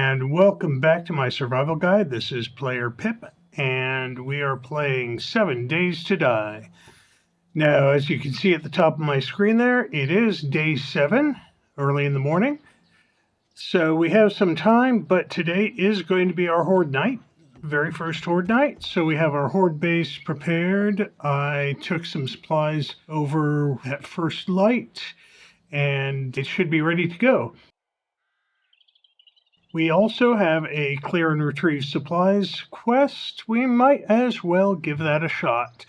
And welcome back to my survival guide. This is Player Pip, and we are playing 7 Days to Die. Now, as you can see at the top of my screen there, it is day 7, early in the morning. So we have some time, but today is going to be our Horde Night, very first Horde Night. So we have our Horde base prepared. I took some supplies over at first light, and it should be ready to go. We also have a clear and retrieve supplies quest. We might as well give that a shot.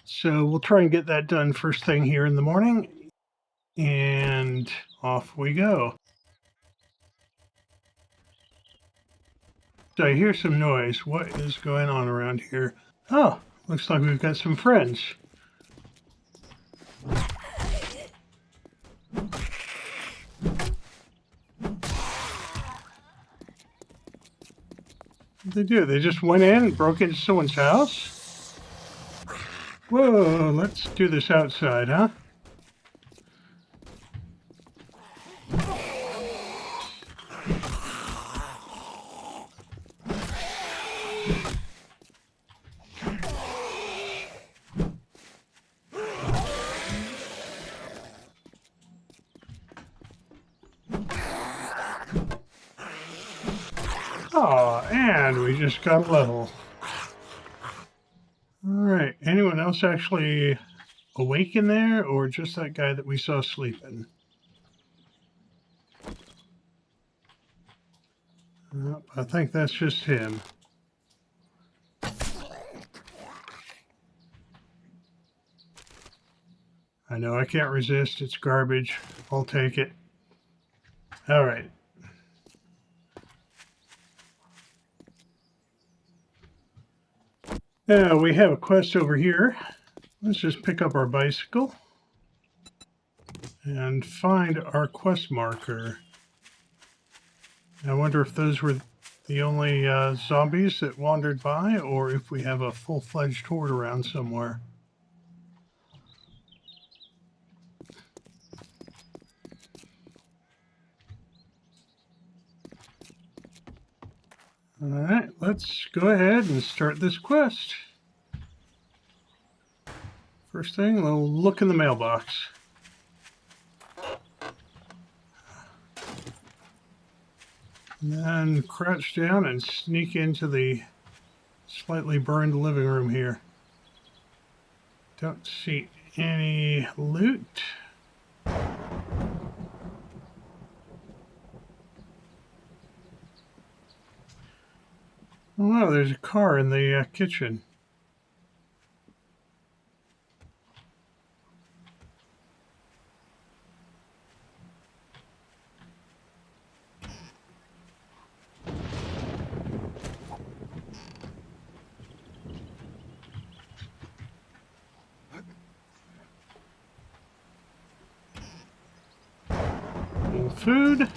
So we'll try and get that done first thing here in the morning. And off we go. So I hear some noise. What is going on around here? Oh, looks like we've got some friends. What'd they do? They just went in and broke into someone's house? Whoa, let's do this outside, huh? Oh, and we just got a level. Alright, anyone else actually awake in there, or just that guy that we saw sleeping? Nope, I think that's just him. I know, I can't resist. It's garbage. I'll take it. Alright. Now, we have a quest over here. Let's just pick up our bicycle and find our quest marker. I wonder if those were the only zombies that wandered by, or if we have a full-fledged horde around somewhere. Alright, let's go ahead and start this quest. First thing, a little look in the mailbox. And then crouch down and sneak into the slightly burned living room here. Don't see any loot. Oh, wow, there's a car in the kitchen. Food.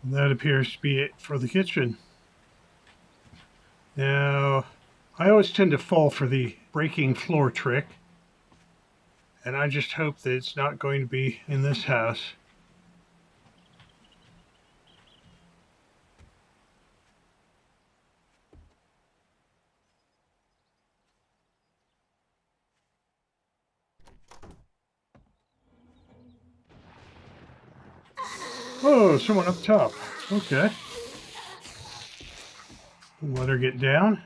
That appears to be it for the kitchen. Now, I always tend to fall for the breaking floor trick, and I just hope that it's not going to be in this house. Oh, someone up top. Okay. Let her get down.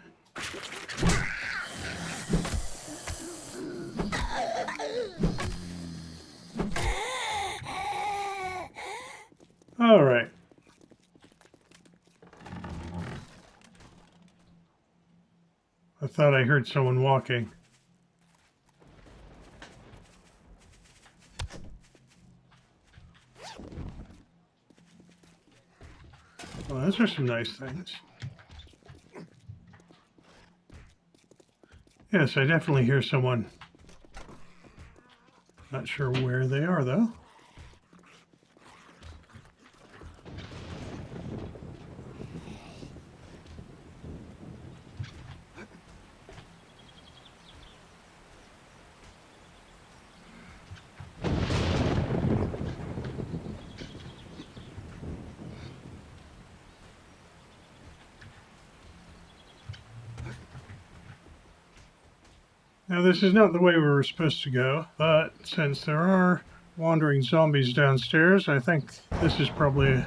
All right. I thought I heard someone walking. Well, those are some nice things. Yes, I definitely hear someone. Not sure where they are, though. Now, this is not the way we were supposed to go, but since there are wandering zombies downstairs, I think this is probably a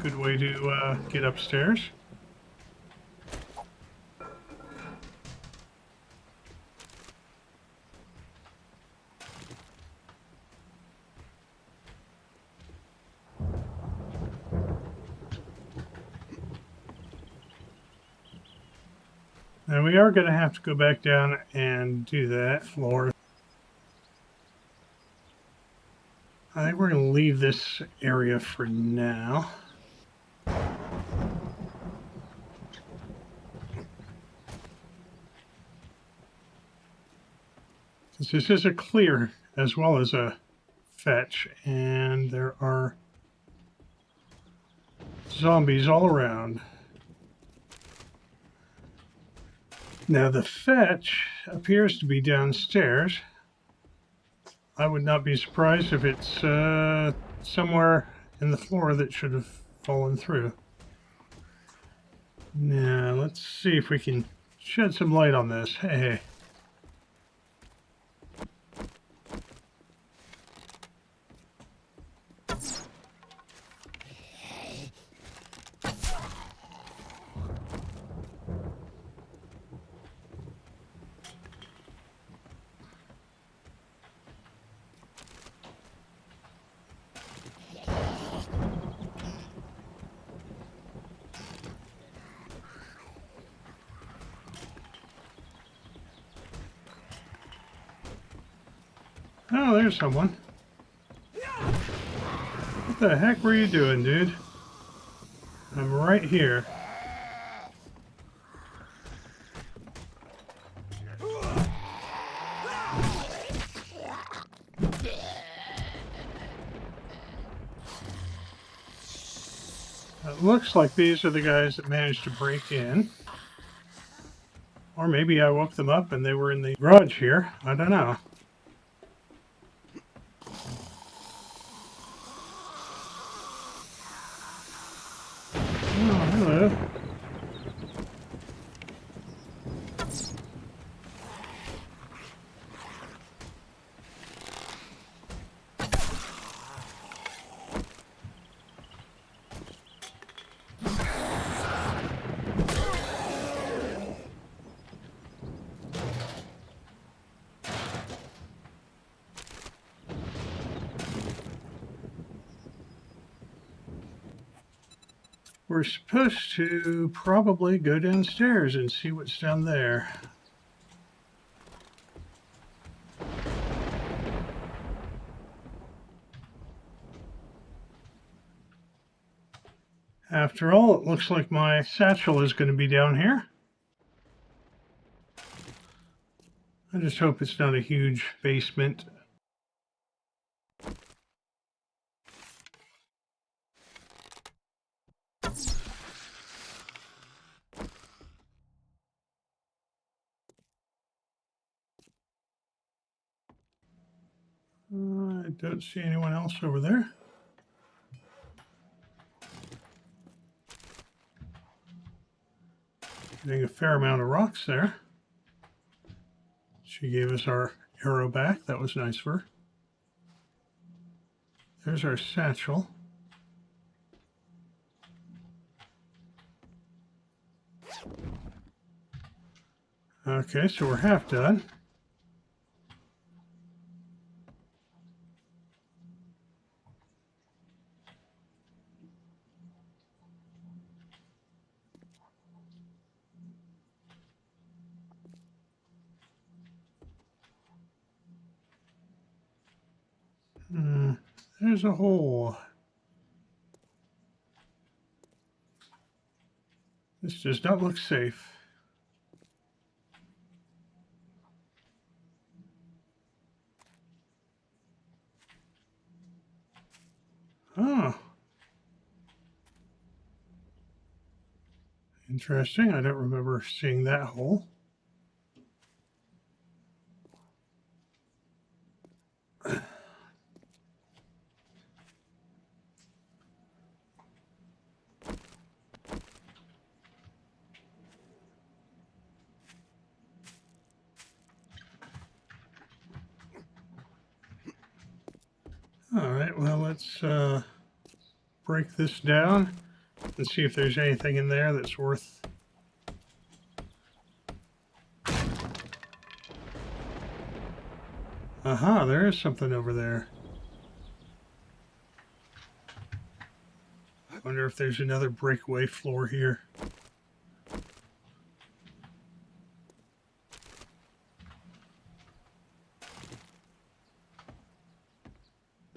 good way to get upstairs. Now, we are going to have to go back down and do that floor. I think we're going to leave this area for now. Since this is a clear as well as a fetch, and there are zombies all around. Now the fetch appears to be downstairs. I would not be surprised if it's somewhere in the floor that should have fallen through. Now let's see if we can shed some light on this. Hey. Oh, there's someone. What the heck were you doing, dude? I'm right here. It looks like these are the guys that managed to break in. Or maybe I woke them up and they were in the garage here. I don't know. Oh, hello. We're supposed to probably go downstairs and see what's down there. After all, it looks like my satchel is going to be down here. I just hope it's not a huge basement. I don't see anyone else over there. Getting a fair amount of rocks there. She gave us our arrow back. That was nice of her. There's our satchel. Okay, so we're half done. There's a hole. This does not look safe. Oh. Interesting. I don't remember seeing that hole. All right, well, let's break this down and see if there's anything in there that's worth... Aha, there is something over there. I wonder if there's another breakaway floor here.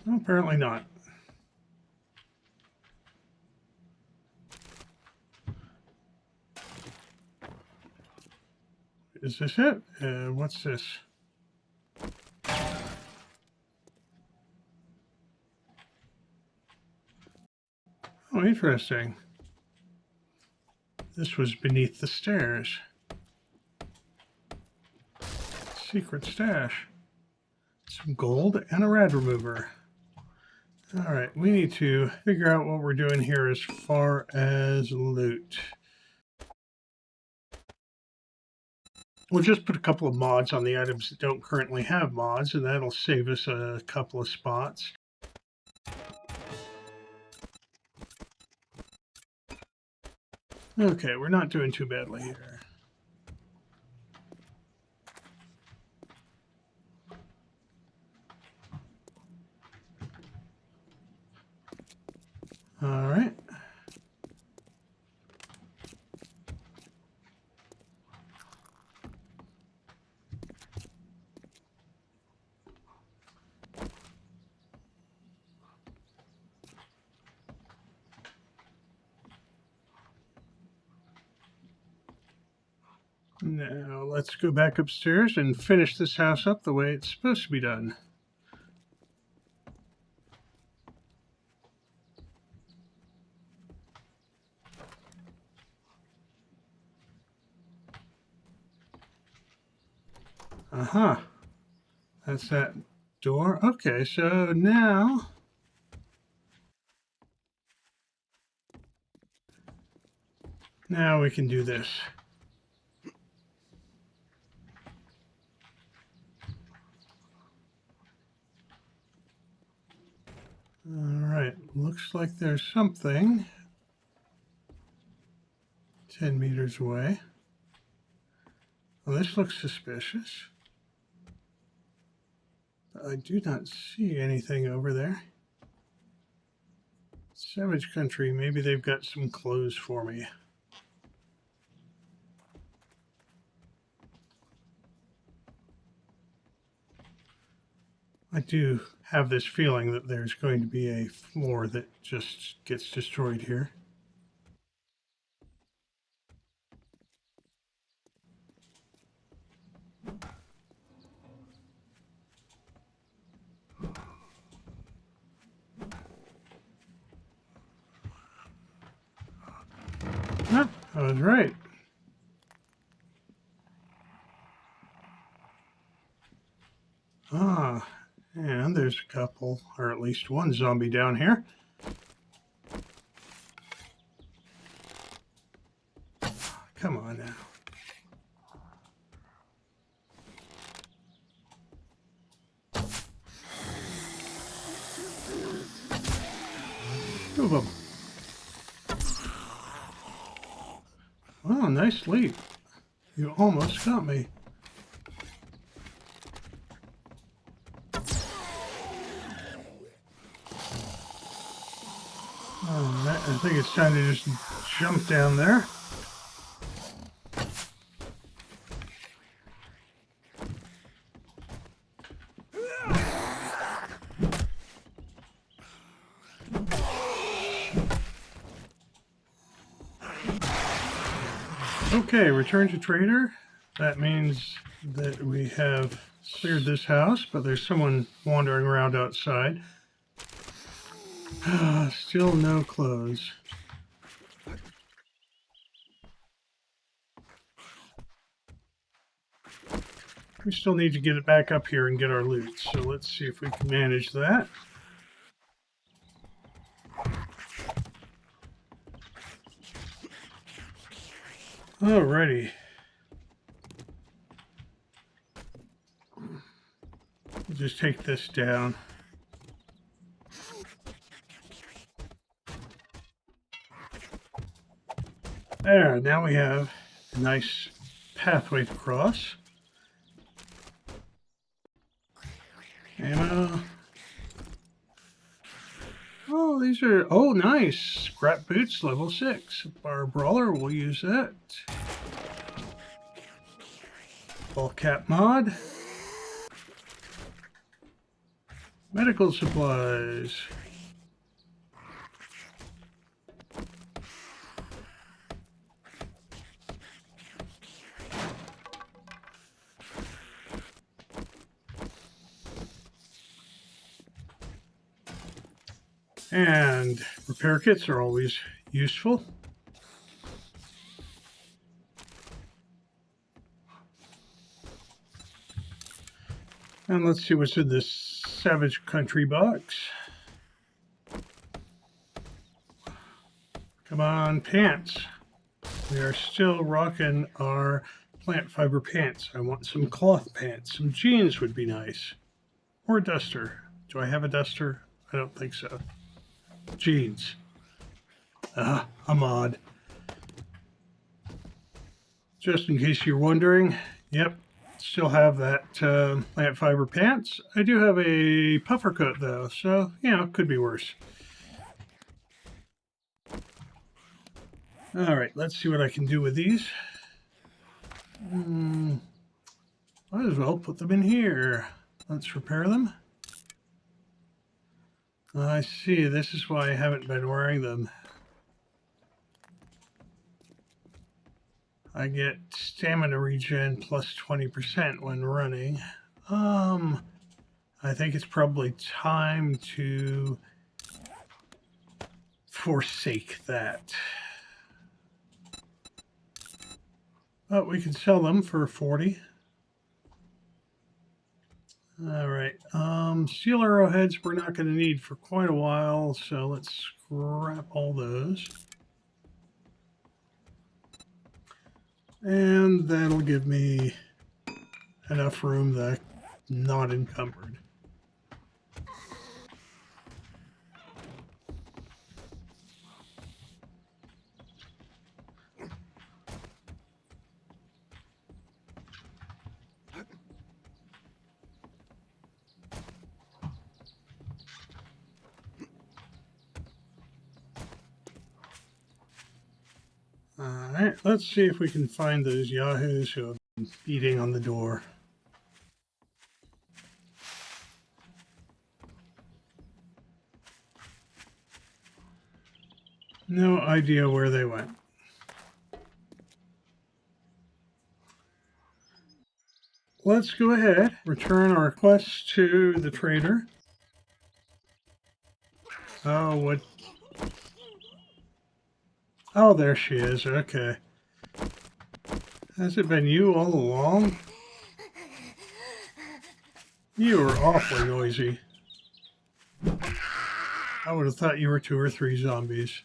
Well, apparently not. Is this it? What's this? Oh, interesting. This was beneath the stairs. Secret stash. Some gold and a rad remover. All right, we need to figure out what we're doing here as far as loot. We'll just put a couple of mods on the items that don't currently have mods, and that'll save us a couple of spots. Okay, we're not doing too badly here. All right. Now let's go back upstairs and finish this house up the way it's supposed to be done. Aha. That's that door. Okay, so now we can do this. All right, looks like there's something 10 meters away. Well, this looks suspicious. I do not see anything over there. Savage Country, maybe they've got some clothes for me. I do have this feeling that there's going to be a floor that just gets destroyed here. Ah, I was right. Ah, and there's a couple, or at least one zombie down here. Come on now. Two of them. Wow, nice leap. You almost got me. Alright, I think it's time to just jump down there. Okay, return to trader. That means that we have cleared this house, but there's someone wandering around outside. Still no clothes. We still need to get it back up here and get our loot. So let's see if we can manage that. Alrighty. We'll just take this down. There, now we have a nice pathway to cross. Ammo. Oh, these are, oh, nice. Scrap boots, level 6. Our brawler, we'll use that. Ball cap mod. Medical supplies. And repair kits are always useful. And let's see what's in this Savage Country box. Come on, pants. We are still rocking our plant fiber pants. I want some cloth pants. Some jeans would be nice. Or a duster. Do I have a duster? I don't think so. Jeans. A mod. Just in case you're wondering, yep, still have that plant fiber pants. I do have a puffer coat though, so, you know, could be worse. Alright, let's see what I can do with these. Might as well put them in here. Let's repair them. I see, this is why I haven't been wearing them. I get stamina regen plus 20% when running. I think it's probably time to forsake that. But we can sell them for 40. Alright, steel arrowheads we're not going to need for quite a while, so let's scrap all those. And that'll give me enough room that I'm not encumbered. Alright, let's see if we can find those yahoos who have been beating on the door. No idea where they went. Let's go ahead, return our quest to the trader. Oh, what? Oh, there she is. Okay. Has it been you all along? You are awfully noisy. I would have thought you were 2 or 3 zombies.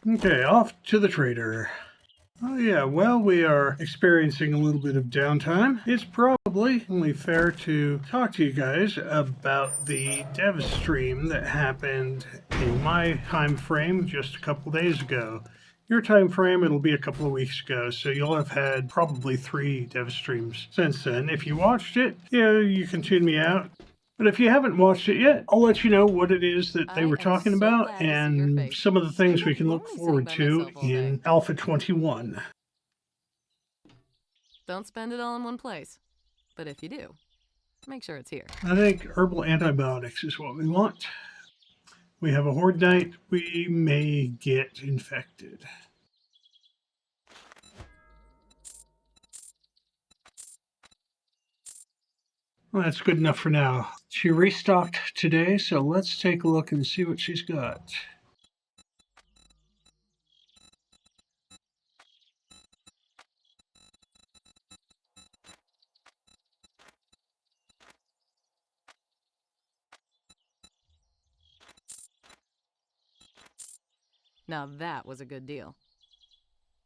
Okay, off to the trader. Oh yeah, well, we are experiencing a little bit of downtime. It's probably only fair to talk to you guys about the dev stream that happened in my time frame just a couple days ago. Your time frame, it'll be a couple of weeks ago, so you'll have had probably 3 dev streams since then. If you watched it, yeah, you can tune me out. But if you haven't watched it yet, I'll let you know what it is that they were talking about and some of the things we can look forward to in Alpha 21. Don't spend it all in one place. But if you do, make sure it's here. I think herbal antibiotics is what we want. We have a Horde Night. We may get infected. Well, that's good enough for now. She restocked today, so let's take a look and see what she's got. Now that was a good deal.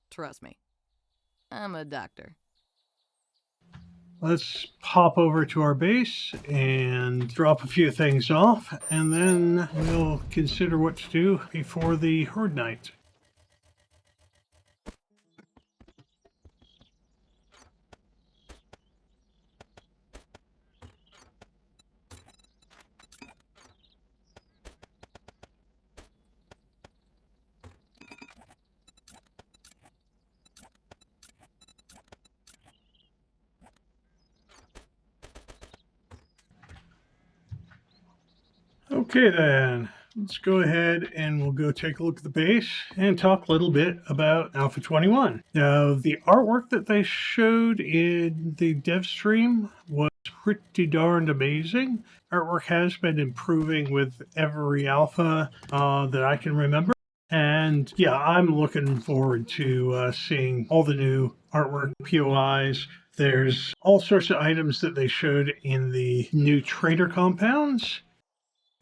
Trust me, I'm a doctor. Let's pop over to our base and drop a few things off, and then we'll consider what to do before the Horde Night. Okay then, let's go ahead and we'll go take a look at the base and talk a little bit about Alpha 21. Now, the artwork that they showed in the dev stream was pretty darned amazing. Artwork has been improving with every alpha that I can remember. And yeah, I'm looking forward to seeing all the new artwork, POIs. There's all sorts of items that they showed in the new trader compounds.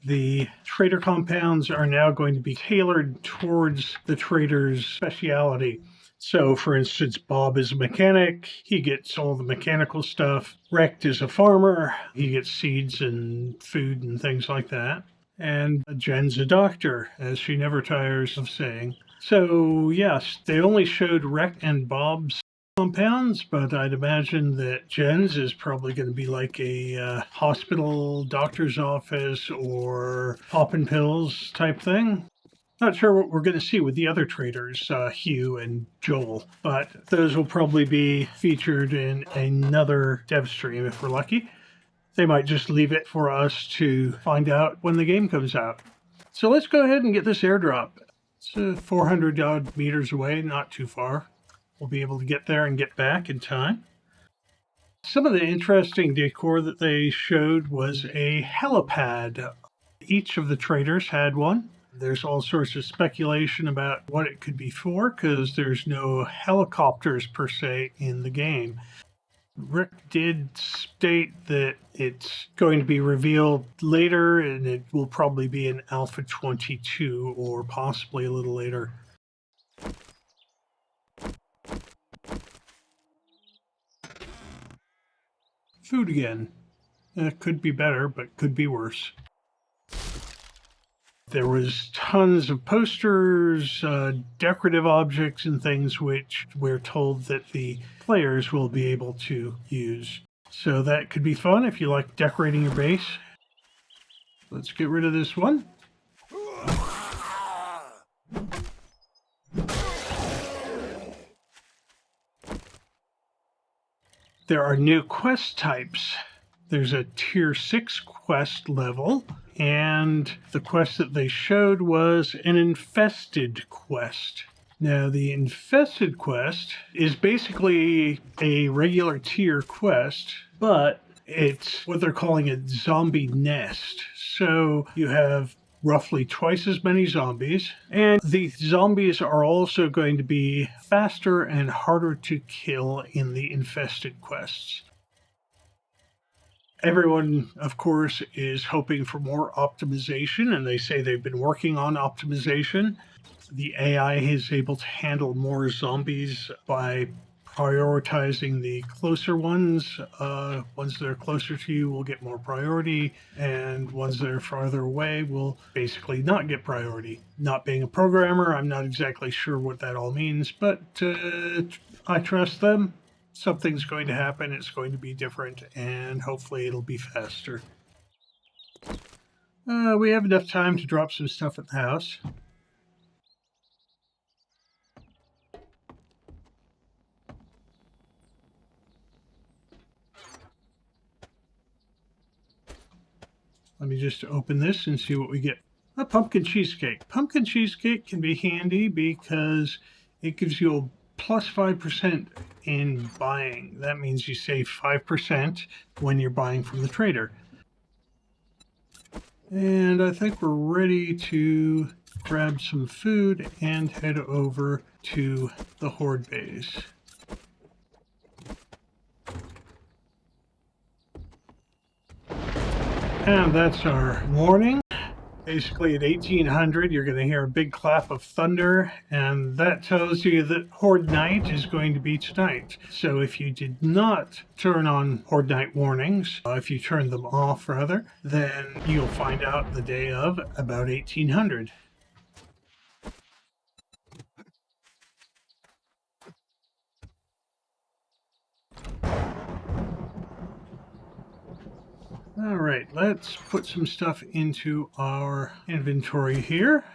The trader compounds are now going to be tailored towards the trader's speciality. So, for instance, Bob is a mechanic. He gets all the mechanical stuff. Rect is a farmer. He gets seeds and food and things like that. And Jen's a doctor, as she never tires of saying. So, yes, they only showed Rect and Bob's compounds, but I'd imagine that Jen's is probably going to be like a hospital, doctor's office, or popping pills type thing. Not sure what we're going to see with the other traders, Hugh and Joel, but those will probably be featured in another dev stream if we're lucky. They might just leave it for us to find out when the game comes out. So let's go ahead and get this airdrop. It's 400 odd meters away, not too far. We'll be able to get there and get back in time. Some of the interesting decor that they showed was a helipad. Each of the traders had one. There's all sorts of speculation about what it could be for because there's no helicopters per se in the game. Rick did state that it's going to be revealed later and it will probably be in Alpha 22 or possibly a little later. Food again. Could be better, but could be worse. There was tons of posters, decorative objects, and things which we're told that the players will be able to use. So that could be fun if you like decorating your base. Let's get rid of this one. There are new quest types. There's a tier 6 quest level, and the quest that they showed was an infested quest. Now, the infested quest is basically a regular tier quest, but it's what they're calling a zombie nest. So you have roughly twice as many zombies, and the zombies are also going to be faster and harder to kill in the infested quests. Everyone, of course, is hoping for more optimization, and they say they've been working on optimization. The AI is able to handle more zombies by prioritizing the closer ones. Ones that are closer to you will get more priority, and ones that are farther away will basically not get priority. Not being a programmer, I'm not exactly sure what that all means, but I trust them. Something's going to happen, it's going to be different, and hopefully it'll be faster. We have enough time to drop some stuff at the house. Let me just open this and see what we get. A pumpkin cheesecake. Pumpkin cheesecake can be handy because it gives you a plus 5% in buying. That means you save 5% when you're buying from the trader. And I think we're ready to grab some food and head over to the Horde base. And that's our warning. Basically at 1800 you're going to hear a big clap of thunder, and that tells you that Horde Night is going to be tonight. So if you did not turn on Horde Night warnings, if you turned them off rather, then you'll find out the day of about 1800. All right, let's put some stuff into our inventory here.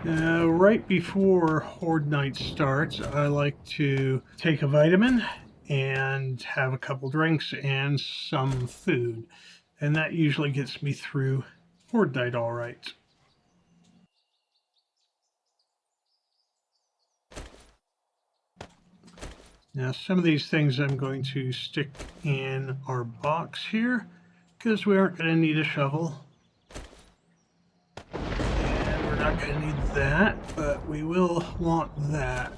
Right before Horde Night starts, I like to take a vitamin and have a couple drinks and some food. And that usually gets me through Horde Night all right. Now, some of these things I'm going to stick in our box here because we aren't going to need a shovel. And we're not going to need that, but we will want that.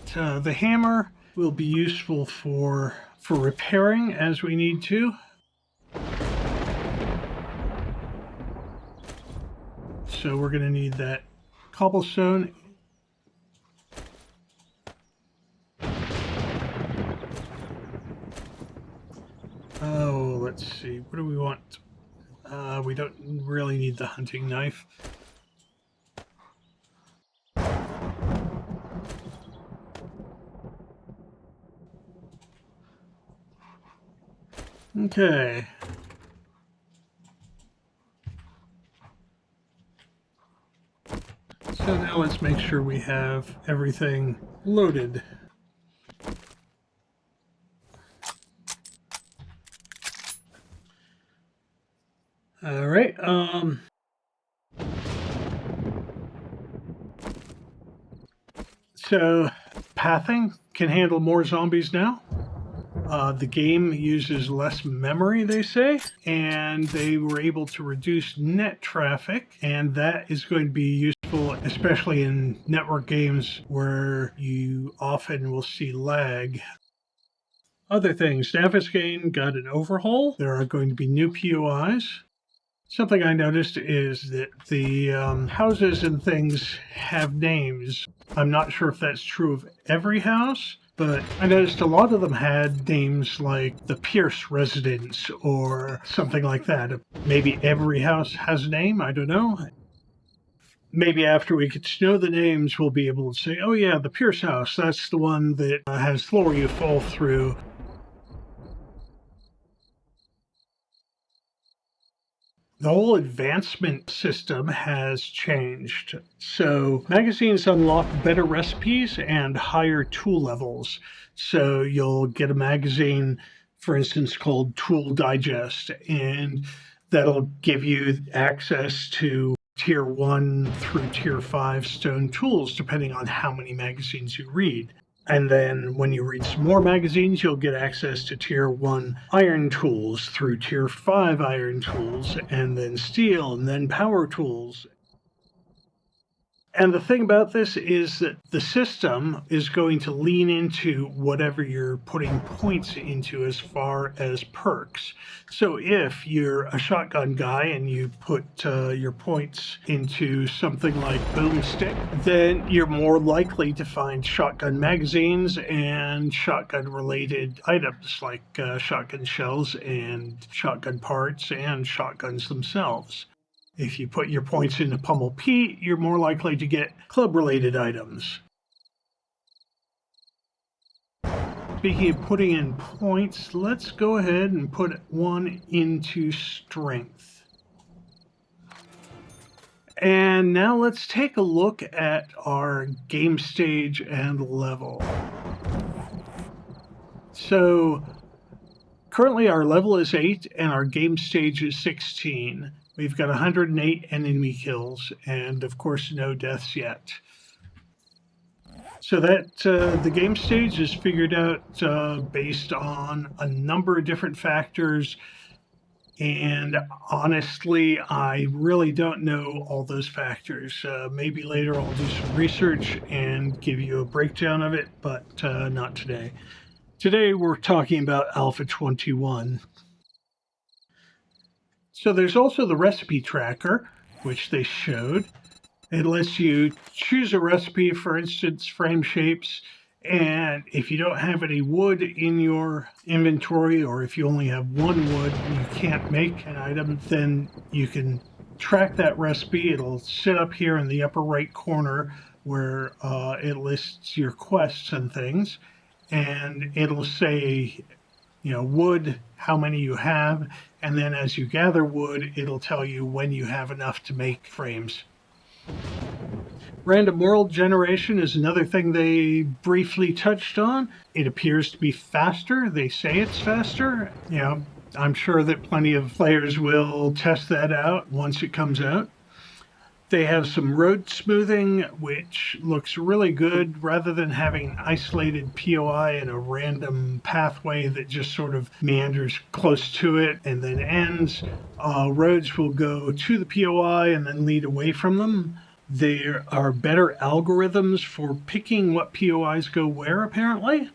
The hammer will be useful for repairing as we need to. So we're going to need that cobblestone. Oh, let's see. What do we want? We don't really need the hunting knife. Okay. So now let's make sure we have everything loaded. All right. So pathing can handle more zombies now. The game uses less memory, they say, and they were able to reduce net traffic, and that is going to be useful, especially in network games where you often will see lag. Other things, Navisgain got an overhaul. There are going to be new POIs. Something I noticed is that the houses and things have names. I'm not sure if that's true of every house, but I noticed a lot of them had names like the Pierce Residence or something like that. Maybe every house has a name, I don't know. Maybe after we get to know the names, we'll be able to say, oh yeah, the Pierce house, that's the one that has floor you fall through. The whole advancement system has changed. So magazines unlock better recipes and higher tool levels. So you'll get a magazine, for instance, called Tool Digest, and that'll give you access to tier 1 through tier 5 stone tools, depending on how many magazines you read. And then when you read some more magazines, you'll get access to tier 1 iron tools through tier 5 iron tools, and then steel, and then power tools. And the thing about this is that the system is going to lean into whatever you're putting points into as far as perks. So if you're a shotgun guy and you put your points into something like boomstick, then you're more likely to find shotgun magazines and shotgun related items like shotgun shells and shotgun parts and shotguns themselves. If you put your points into Pummel Pete, you're more likely to get club-related items. Speaking of putting in points, let's go ahead and put one into Strength. And now let's take a look at our game stage and level. So currently our level is 8 and our game stage is 16. We've got 108 enemy kills and of course no deaths yet. So that the game stage is figured out based on a number of different factors. And honestly, I really don't know all those factors. Maybe later I'll do some research and give you a breakdown of it, but not today. Today we're talking about Alpha 21. So there's also the recipe tracker, which they showed. It lets you choose a recipe, for instance, frame shapes. And if you don't have any wood in your inventory, or if you only have one wood and you can't make an item, then you can track that recipe. It'll sit up here in the upper right corner where it lists your quests and things. And it'll say, wood, how many you have. And then as you gather wood, it'll tell you when you have enough to make frames. Random world generation is another thing they briefly touched on. It appears to be faster. They say it's faster. I'm sure that plenty of players will test that out once it comes out. They have some road smoothing, which looks really good. Rather than having an isolated POI and a random pathway that just sort of meanders close to it and then ends, roads will go to the POI and then lead away from them. There are better algorithms for picking what POIs go where, apparently.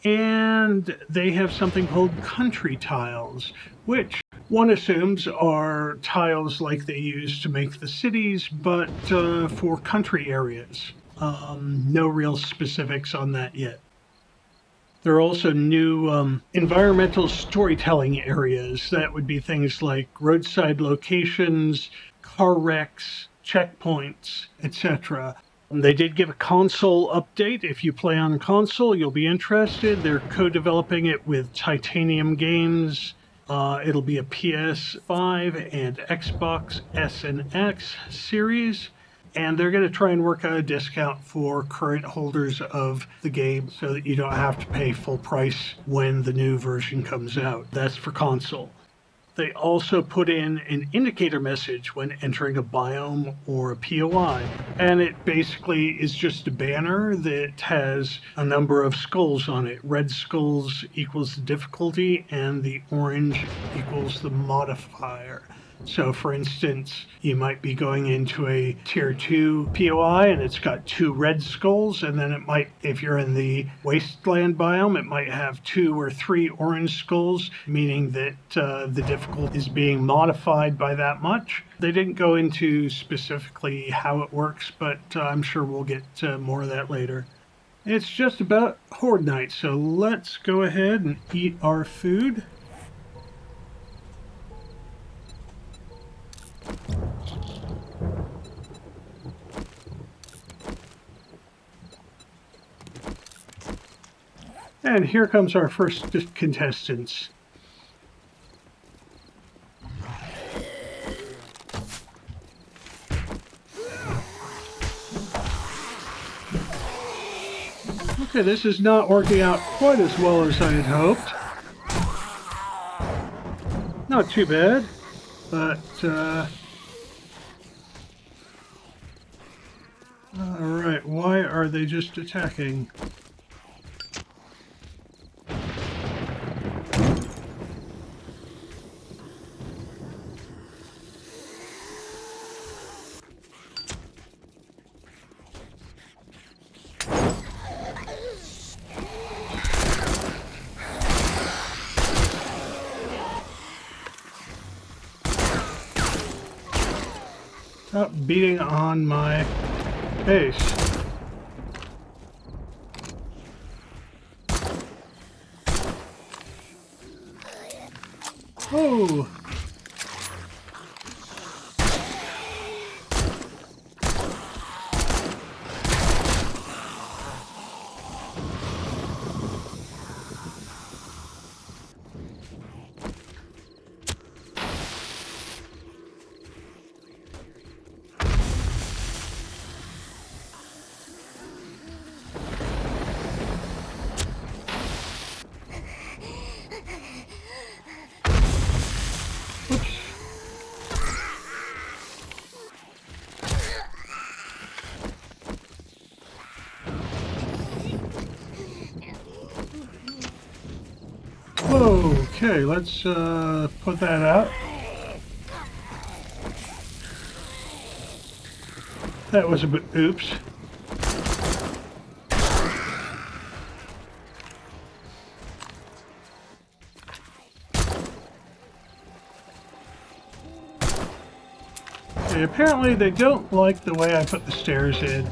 And they have something called country tiles, which one assumes are tiles like they use to make the cities, but for country areas. No real specifics on that yet. There are also new environmental storytelling areas. That would be things like roadside locations, car wrecks, checkpoints, etc. They did give a console update. If you play on console, you'll be interested. They're co-developing it with Titanium Games. It'll be a PS5 and Xbox S and X series. And they're going to try and work out a discount for current holders of the game so that you don't have to pay full price when the new version comes out. That's for console. They also put in an indicator message when entering a biome or a POI, and it basically is just a banner that has a number of skulls on it. Red skulls equals the difficulty, and the orange equals the modifier. So, for instance, you might be going into a tier 2 POI and it's got 2 red skulls, and then it might, if you're in the wasteland biome, it might have 2 or 3 orange skulls, meaning that the difficulty is being modified by that much. They didn't go into specifically how it works, but I'm sure we'll get more of that later. It's just about Horde Night, so let's go ahead and eat our food. And here comes our first contestants. Okay, this is not working out quite as well as I had hoped. Not too bad, but alright, why are they just attacking? Stop beating on my base. Oh! Okay, let's put that out. That was a bit oops. Okay, apparently they don't like the way I put the stairs in.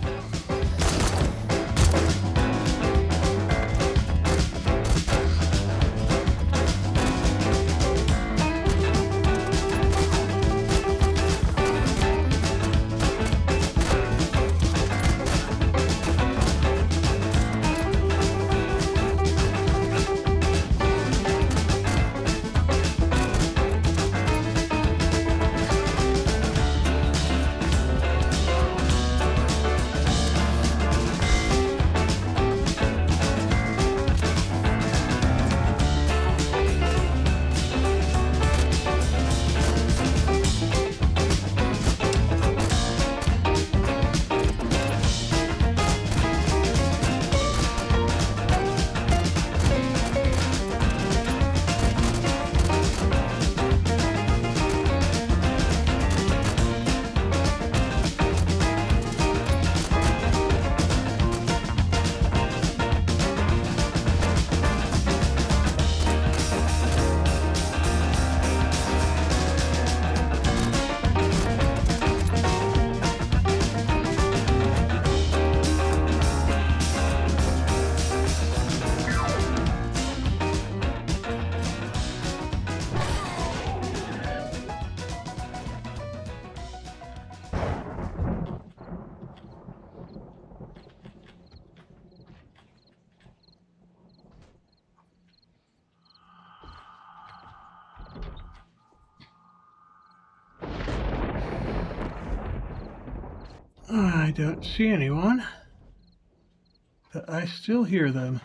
I don't see anyone, but I still hear them.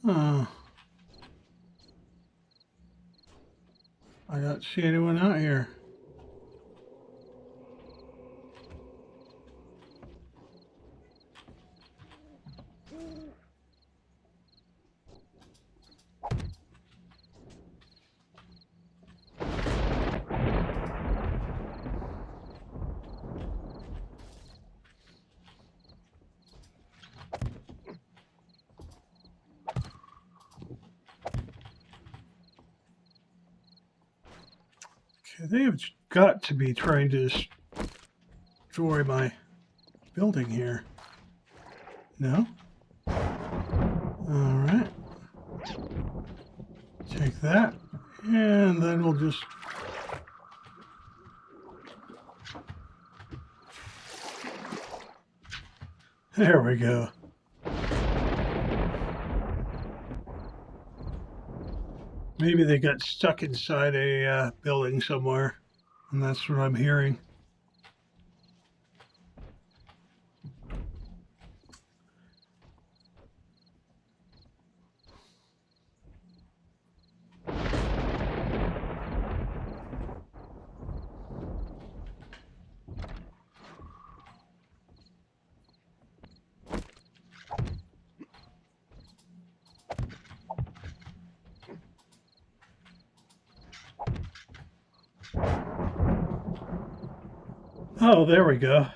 Oh, I don't see anyone out here. Okay, they've got to be trying to destroy my building here. No? Alright. Take that. And then we'll just... There we go. Maybe they got stuck inside a building somewhere, and that's what I'm hearing. Oh, there we go.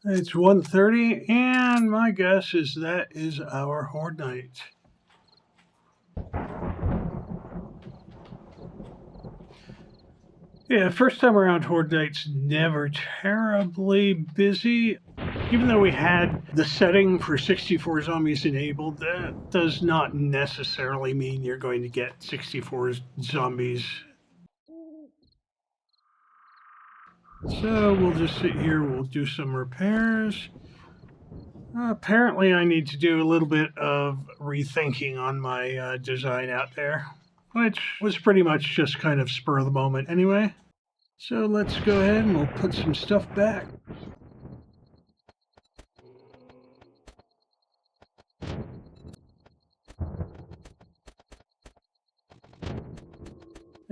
It's 1:30, and my guess is that is our Horde Night. Yeah, first time around, Horde Night's never terribly busy. Even though we had the setting for 64 zombies enabled, that does not necessarily mean you're going to get 64 zombies. So we'll just sit here, we'll do some repairs. Apparently I need to do a little bit of rethinking on my design out there, which was pretty much just kind of spur of the moment anyway. So let's go ahead and we'll put some stuff back.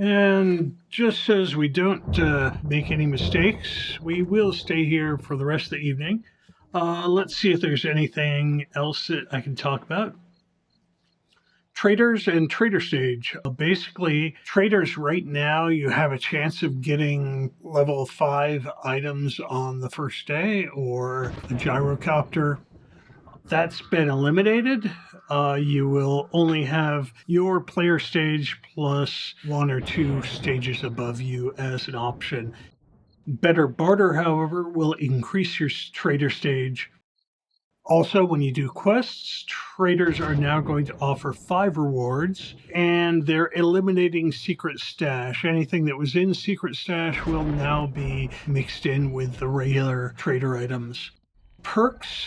And just so as we don't make any mistakes, we will stay here for the rest of the evening. Let's see if there's anything else that I can talk about. Traders and trader stage. Basically, traders right now, you have a chance of getting level 5 items on the first day or a gyrocopter. That's been eliminated. You will only have your player stage plus 1 or 2 stages above you as an option. Better barter, however, will increase your trader stage. Also, when you do quests, traders are now going to offer 5 rewards, and they're eliminating secret stash. Anything that was in secret stash will now be mixed in with the regular trader items. Perks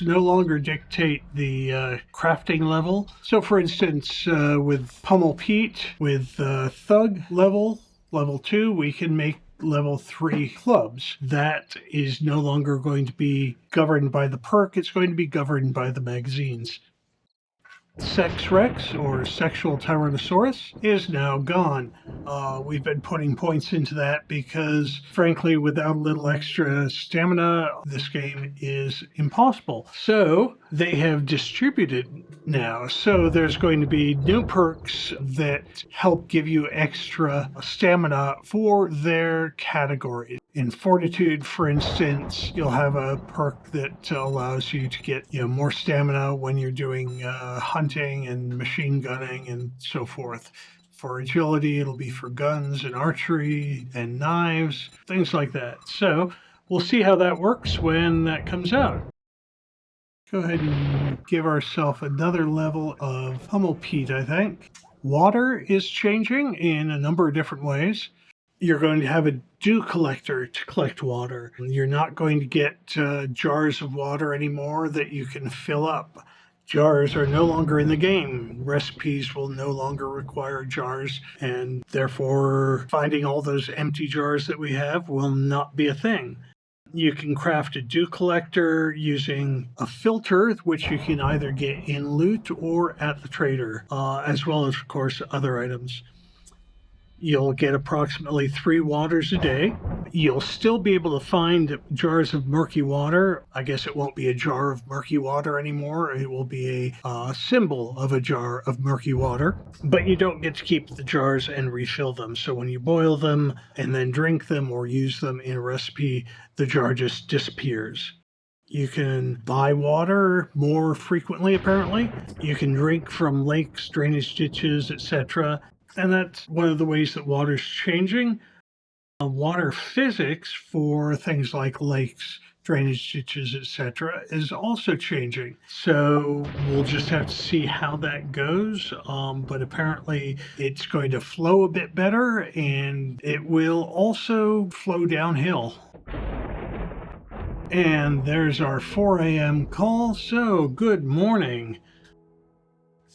no longer dictate the crafting level. So, for instance, with Pummel Pete, with Thug level 2, we can make level 3 clubs. That is no longer going to be governed by the perk, it's going to be governed by the magazines. Sex Rex, or Sexual Tyrannosaurus, is now gone. We've been putting points into that because, frankly, without a little extra stamina, this game is impossible. So they have distributed now. So there's going to be new perks that help give you extra stamina for their categories. In Fortitude, for instance, you'll have a perk that allows you to get more stamina when you're doing hunting and machine gunning and so forth. For agility, it'll be for guns and archery and knives, things like that. So we'll see how that works when that comes out. Go ahead and give ourselves another level of Pummel Pete, I think. Water is changing in a number of different ways. You're going to have a dew collector to collect water. You're not going to get jars of water anymore that you can fill up. Jars are no longer in the game. Recipes will no longer require jars, and therefore finding all those empty jars that we have will not be a thing. You can craft a dew collector using a filter, which you can either get in loot or at the trader, as well as, of course, other items. You'll get approximately 3 waters a day. You'll still be able to find jars of murky water. I guess it won't be a jar of murky water anymore. It will be a symbol of a jar of murky water. But you don't get to keep the jars and refill them. So when you boil them and then drink them or use them in a recipe, the jar just disappears. You can buy water more frequently, apparently. You can drink from lakes, drainage ditches, etc. And that's one of the ways that water's changing. Water physics for things like lakes, drainage ditches, etc., is also changing. So we'll just have to see how that goes. But apparently it's going to flow a bit better, and it will also flow downhill. And there's our 4 a.m. call. So good morning.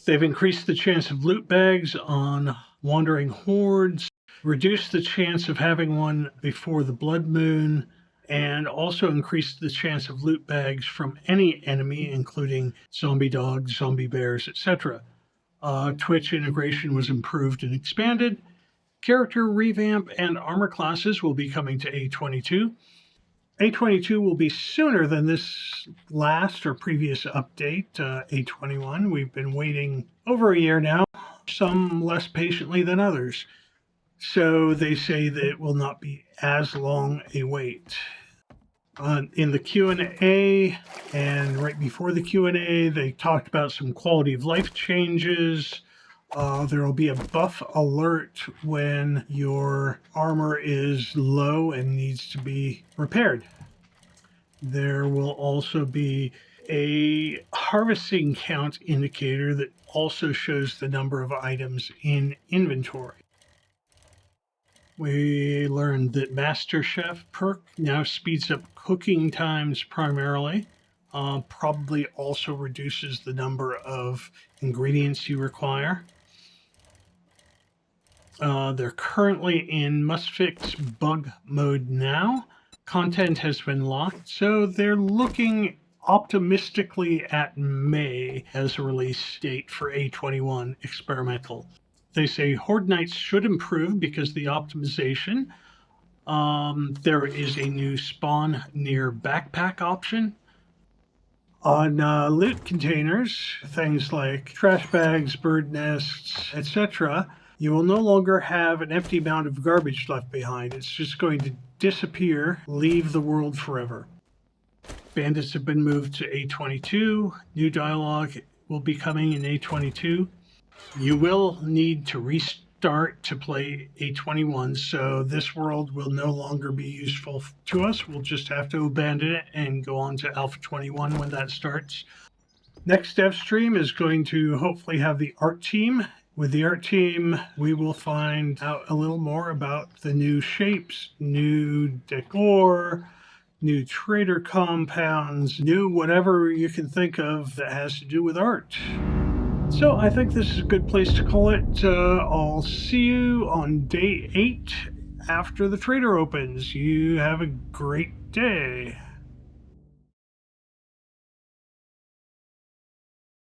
They've increased the chance of loot bags on wandering hordes, reduced the chance of having one before the blood moon, and also increased the chance of loot bags from any enemy, including zombie dogs, zombie bears, etc. Twitch integration was improved and expanded. Character revamp and armor classes will be coming to A22. A22 will be sooner than this last or previous update, A21. We've been waiting over a year now, some less patiently than others. So they say that it will not be as long a wait. In the Q&A and right before the Q&A, they talked about some quality of life changes. There will be a buff alert when your armor is low and needs to be repaired. There will also be a harvesting count indicator that also shows the number of items in inventory. We learned that Master Chef perk now speeds up cooking times primarily. Probably also reduces the number of ingredients you require. They're currently in must fix bug mode now. Content has been locked, so they're looking optimistically at May as a release date for A21 experimental. They say Horde Night should improve because the optimization. There is a new spawn near backpack option. On loot containers, things like trash bags, bird nests, etc., you will no longer have an empty mound of garbage left behind. It's just going to disappear, leave the world forever. Bandits have been moved to A22. New dialogue will be coming in A22. You will need to restart to play A21, so this world will no longer be useful to us. We'll just have to abandon it and go on to Alpha 21 when that starts. Next dev stream is going to hopefully have the art team. With the art team, we will find out a little more about the new shapes, new decor, new trader compounds, new whatever you can think of that has to do with art. So I think this is a good place to call it. I'll see you on day 8 after the trader opens. You have a great day.